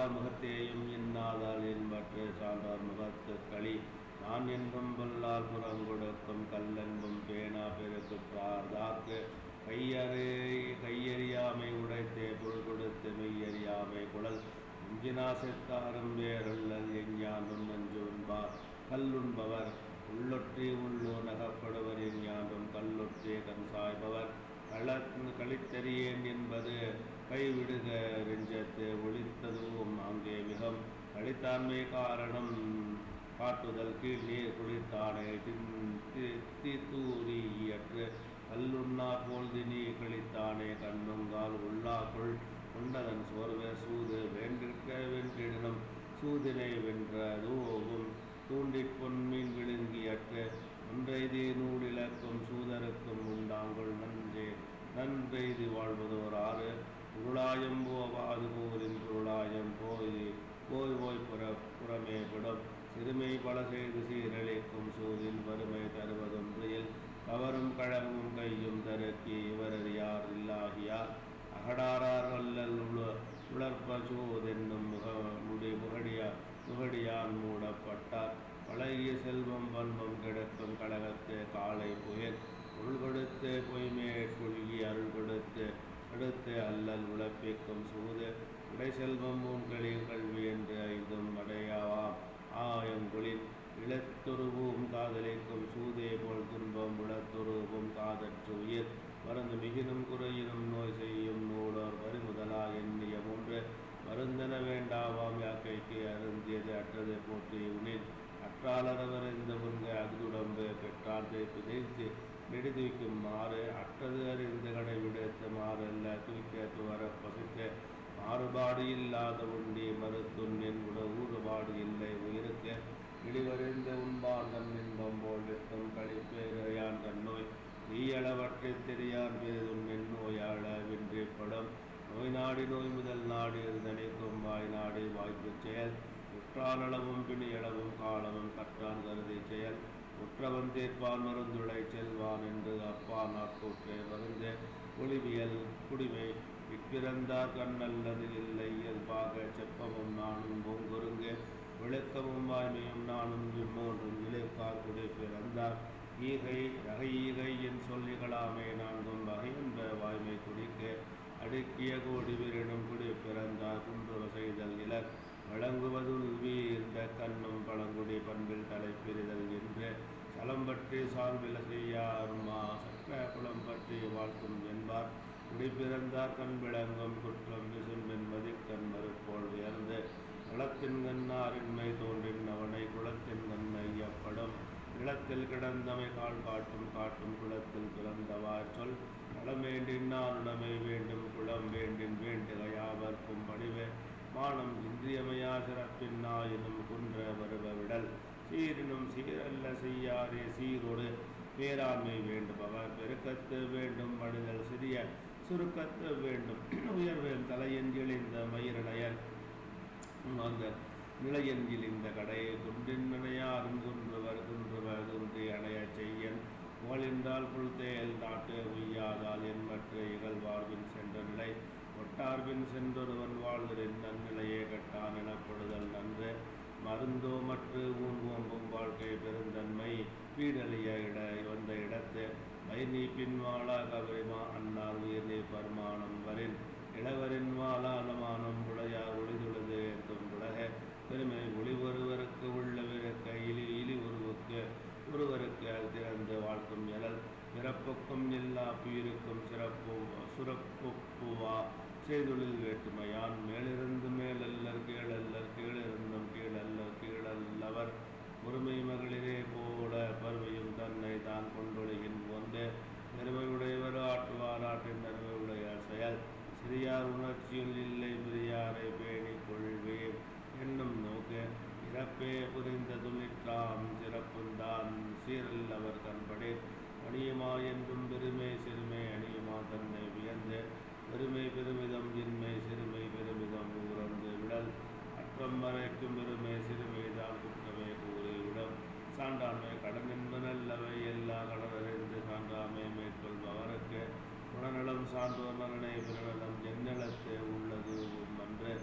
இல்லார் முகத்தேயும் இன்னாதால் என்பற்று சான்றார் முகத்து களி நான் என்றும் பொல்லால் புறங்கொடுக்கும் கல்லென்பும் பேனா பெருக்குற்றார் தாக்கு கையறியாமை உடைத்தே பொருள் கொடுத்து மெய்யறியாமை குழல் இஞ்சினா செத்தாரும் வேறல்லல் எஞ்ஞான்றும் நஞ்சுண்பார் கல்லுண்பவர் உள்ளொற்றி உள்ளூர் நகப்படுவர் எஞ்ஞான்றும் கல்லொற்றே கண் சாய்பவர் களித்தறியேன் என்பது கைவிடுக ரெஞ்சத்து ஒளித்ததுவும் அங்கே மிகம் கழித்தாண்மை காரணம் காட்டுதல் கீழ் நீர் குளித்தானே தூரியற்று கல்லுண்ணார் போல் தினி கழித்தானே கண்ணுங்கால் உள்ளாக்குள் கொண்டதன் சோர்வே சூது வென்றிடனும் சூதினை வென்றதூவும் தூண்டிற் பொன்மீன் விழுங்கியற்று ஒன்றைதி நூலிழக்கும் சூதருக்கும் உண்டாங்குள் நன்றெய்தி வாழ்வதோர் ஆறு பொருளாயம் போவாது போரின் பொருளாயம் போய் புறமே விடும் சிறுமை பல செய்து சீரழிக்கும் சூதின் வறுமை தருவதொன்றில் கவரும் கழகமும் கையும் தருக்கி இவரறியார் இல்லாகியார் அகடாரார் அல்லல் உளற்பசூதென்னும் முகடியான் மூடப்பட்டார் பழகிய செல்வம் பண்பம் கிடக்கும் கழகத்து காலை புயல் பொருள் கொடுத்து பொய்மே கொள்கி அருள் கொடுத்து அல்லல் உழப்பிக்கும் சூது இடை செல்வம் மூன்களில் கல்வி என்று ஐந்தும் அடையாவாம் ஆயங்குளின் இளத்துருவும் காதலிக்கும் சூதே போல் துன்பம் உளத்துருவும் காதற்று உயிர் மருந்து மிகினும் குறையினும் நோய் செய்யும் நூலோர் வரிமுதலா எண்ணிய மூன்று மருந்தென வேண்டாவாம் யாக்கைக்கு அருந்தியது அற்றது போற்றி உனில் அற்றாளரவறிந்த முன்க அகுதுடம்பு பெற்றார் தேய்ப்பு தேய்த்து நெடுதூய்க்கும் மாறு அற்றது அறிந்து கடை விடுத்த மாறல்ல தூய்க்க துவர பசித்த மாறுபாடு இல்லாத உண்டி மறுத்துண்ணின் ஊறுபாடு இல்லை உயிருக்கு இடிவறிந்த உண்பான் தன் இன்பம் போல் வெட்டும் கழிப்பேறையான் தன்னோய் ஈயளவற்றை தெரியான் பேதுண்ணின் நோயாள வென்றிப்படும் நோய் நாடி நோய் முதல் நாடு தனிக்கும் வாய் நாடி வாய்ப்பு செயல் உற்றானளவும் பிணியளவும் காலமும் கற்றான் கருதி செயல் உற்றவன் தீர்ப்பான் மருந்துளை செல்வான் என்று அப்பா நாட்கூற்றே மருந்து ஒளிவியல் குடிமை இப்பிறந்தார் கண்ணல்லது இல்லை இயல்பாக செப்பமும் நானும் பூங்கொருங்கு விளக்கமும் வாய்மையும் நானும் இம்மூன்றும் இழைக்கார் குடி பிறந்தார் ஈகை ரகை ஈகை என் சொல்லிகளாமே நான்கும் வகை என்ற வாய்மை குடிக்க அடுக்கிய கோடி விரினும் குடி பிறந்தார் குன்றுவ செய்தல் இலர் வழங்குவதுள் வீர்ந்த கண்ணும் பழங்குடி பண்பில் தலைப்பிரிதல் என்று சலம் பற்றி சால்வில செய்யாருமா சற்ற குளம் பற்றி வாழ்க்கும் என்பார் குடிப்பிறந்தார் கண் விளங்கும் குற்றம் விசும்பின் மதிக்கண் மறுப்போல் உயர்ந்து குளத்தின் கண்ணாரின்மை தோன்றின் அவனை குளத்தின் கண் ஐயப்படும் நிலத்தில் கிடந்தமை கால் காட்டும் குளத்தில் பிறந்தவார் சொல் நலம் வேண்டின் நானுடமை வேண்டும் குளம் வேண்டின் வேண்டுக யாவர்க்கும் பணிவே மானம் இன்றியமையா சிறப்பின் நாயினும் குன்ற வருவ விடல் சீரினும் சீரல்ல செய்யாரே சீரோடு பேராண்மை வேண்டுபவர் பெருக்கத்து வேண்டும் மனிதல் சிறிய சுருக்கத்து வேண்டும் உயர்வேல் தலையின் இழிந்த மயிரணையர் அந்த நிலையென்கில் இந்த கடையை குன்றின்னையாரும் குன்றுவர் குன்றி அடைய செய்யன் புகழின்றால் புல்தேல் நாட்டு உய்யாதால் என்பற்ற இகழ்வார்பின் சென்ற நிலை ஒட்டார்பின் சென்றொருவன் வாழ்தலின் நன்னிலையே கட்டான் எனப்படுதல் நன்று மருந்தோ மற்று ஊன் ஓம்பும் வாழ்க்கை பெருந்தன்மை பீடலிய வந்த இடத்து மயிர்நீ பின்வாளா கவரிமா அன்னார் உயிர்நீ பர்மானம் வரின் இளவரின் வாழானமானம் உடையா ஒளிதுளது என்றும் உலக பெருமை ஒளி ஒருவருக்கு உள்ளவிருக்க இலி ஒருவருக்கு அது திறந்து வாழ்க்கும் எழல் பிறப்புக்கும் எல்லா பீருக்கும் சுரப்புவா செய்தொழில் வேற்றுமையான் மேலிருந்து மேலல்லர் கீழிருந்தும் கீழல்லவர் ஒருமை மகளிரே போல பருமையும் தன்னை தான் கொண்டொழுகின் ஒன்று பெருமையுடையவர் ஆற்றுவார் ஆற்றின் தருமையுடைய செயல் சிறியார் உணர்ச்சியில் இல்லை பெரியாரை பேணிக் கொள்வேன் என்னும் நோக்கு இறப்பே புரிந்த துளிற்றாம் சிறப்புந்தான் சீரல் அவர் கண்படே அணியுமா என்றும் பெருமை சிறுமை அணியுமா தன்னை வியந்து பெருமை பெருமிதம் இன்மை சிறுமை பெருமிதம் உறந்து விடல் அற்றம் மறைக்கும் பெருமை சிறுமைதான் குற்றமே கூறிவிடும் சான்றாண்மை கடன் என்பனல்லவை எல்லா கடனறிந்து சான்றாமை மேற்கொள்பவருக்கு குணநலம் சான்றோர் நலனை பிறநலம் எந்நலத்தே உள்ளது அன்று